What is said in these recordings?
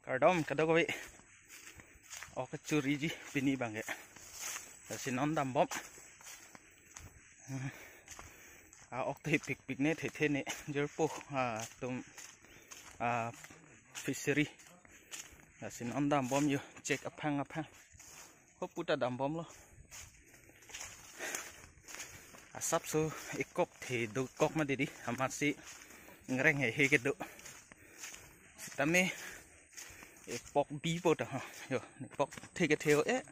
Cardom kada ko o ka curi ji pini bang ya si non dam bom a ok te pik ne the ne jerpo tum fishery si non dam bom yo check apang ho puta dam bom lo asap so ikop the do kok ma di amasi ngreng he ke do tame pok bi bột à yo pok thế cái theo ấy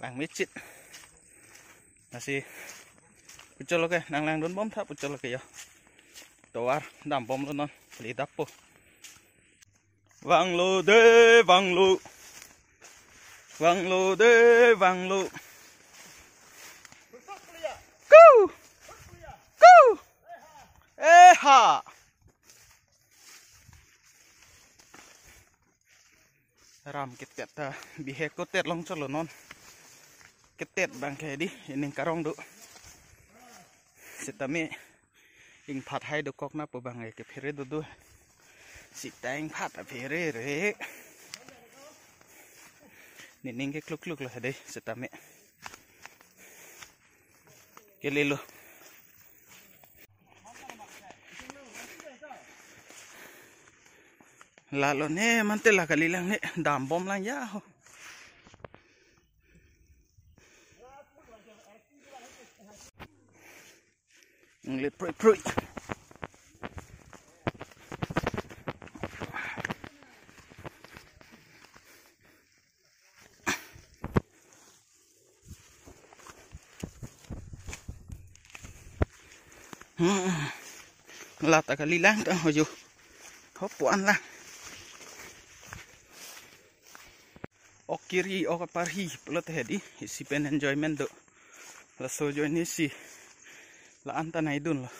làng mít chít là gì cho lo cái nàng làng đốn bom tháp cho lo cái yo tổ ar đam bom luôn non để đắp po vang lô đê vang lô vang lô đê vang lô go go ê ha ram ketet bihe kotet long chalo non ketet bang ke di ining karong do sitame ing phat hai do kok na po bang ke phere do sitang phat a phere re nining ke kluk la de sitame ke lelo lalo ne mante la kali lang ne dam bom lang ya ho nglit proi la ta kali lang ta ho ju hop puan lang okiri okaparhi plot hedi si pen enjoyment do la sojo ni si la anta nai dun lo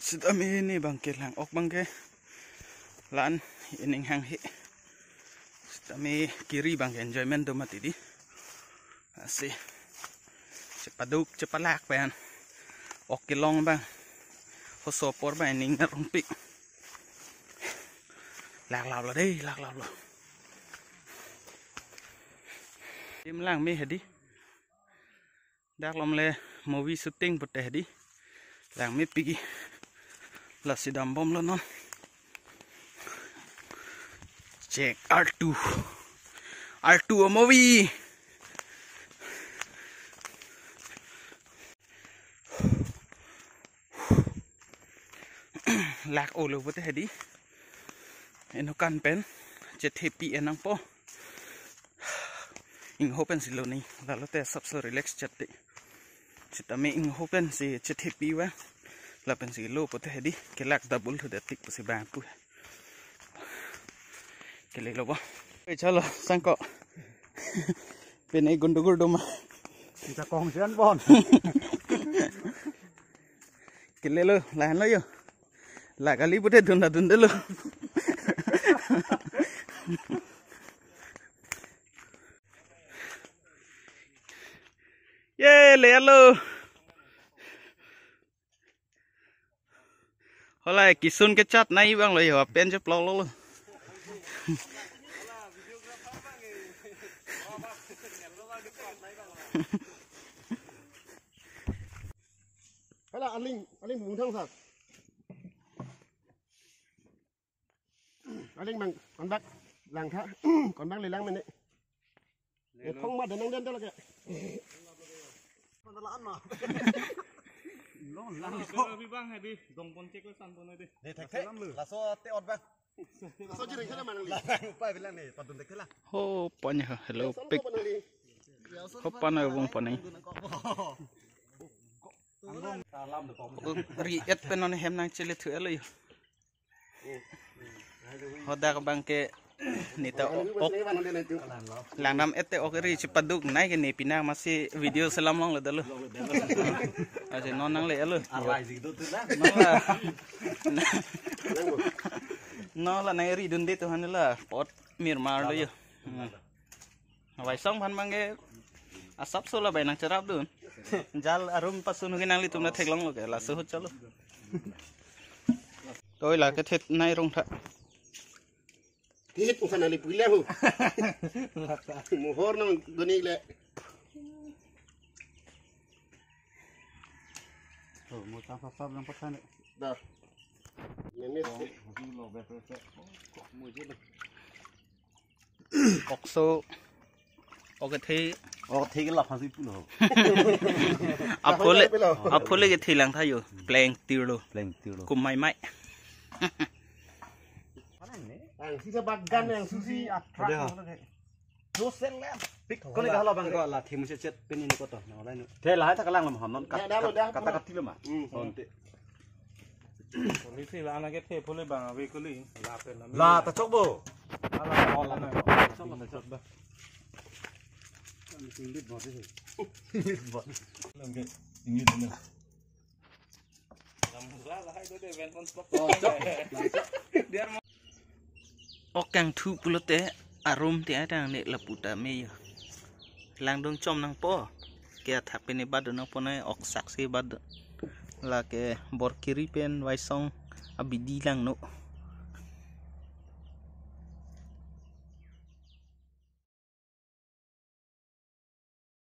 sidami ni bangke lang ok bangke lan ining hang hi sidami kiri bangke enjoyment do mati di asi cepaduk cepalak pen ok kilong bang hosopor bang ning ngarong pik lạc lào là đây lạc lào rồi im lang mi hedi dak lom le movie shooting bote hedi lang mi pigi la sidam bom lo non check R2 a movie lạc ô lo bote hedi eno kan pen jet happy enang po ing hopen si lo ni la te sab so relax chat te sitame ing hopen si jet happy wa la pen si lo pote hedi ke lak double to the tik si bang pu ke le lo ba e chalo sang ko pen ai gundu do ma kita kong sian bon ke le lo la han lo yo la kali pote dun de lo yeah le alo holai kisun ke chat nai bang lo yo pen je plong lo hay là anh linh vùng thang thật anh linh bằng con bác làng thả con bác lấy lăng mình đấy không mà để năng đen cho là kìa con ta lãn mà nó lãn lo bi bang hai bi dong pon check lo san pon đi để thạch thế là so tê ọt bang so chỉ định thế là mà năng lì phải về lăng này toàn tuần thạch thế là ho pon ya hello pic ho pan ở vùng pon này ri et pen on hem nang chele thue lo ho da ka bang ke ni ta ok lang nam ete ok ri chipaduk nai ke ni pinang masih video selam long le dalo aje non nang le lo alai gì tôi na nó là này ri dun de to han la pot mir mar lo yo vai song phan bang ke Asap sola bay nang cerap dun. Jal arum pasun ke nang li tumna theklong lo ke la suhut chalo. Tôi là cái thịt này rung thật. Thịt cũng phải là lip gila hu. Mu hor nang goni le. Một trăm pháp đang phát thanh đấy. Dah. Ini Okso. Oke thi. Thế cái lọc hàng gì cũng được. Apole cái thi lang thay yo. Playing tiêu lo. Lên tiêu rồi. Kum mai mai. Ang sisa bagan yang susi atrak. Dosen lem. Con này kalau bang gọi là thì mình sẽ chết bên này có tỏi nó đây nữa. Thế là ta cái lăng làm hòm nó cắt cắt tí luôn mà. Còn tệ. Lý thì là anh cái thế phô lên bằng về cái lý là phải làm. Là ta chốc bồ. Là on là này. Chốc là chốc đó. Mình biết vào thế gì. Làm cái như thế nào. Làm là hai đứa để ven con sport. Okang thu pulote arum ti ada ne laputa me yo. Lang dong chom nang po. Ke thape ne bad nang po na ok saksi bad. La ke bor kiri pen waisong abidi lang no.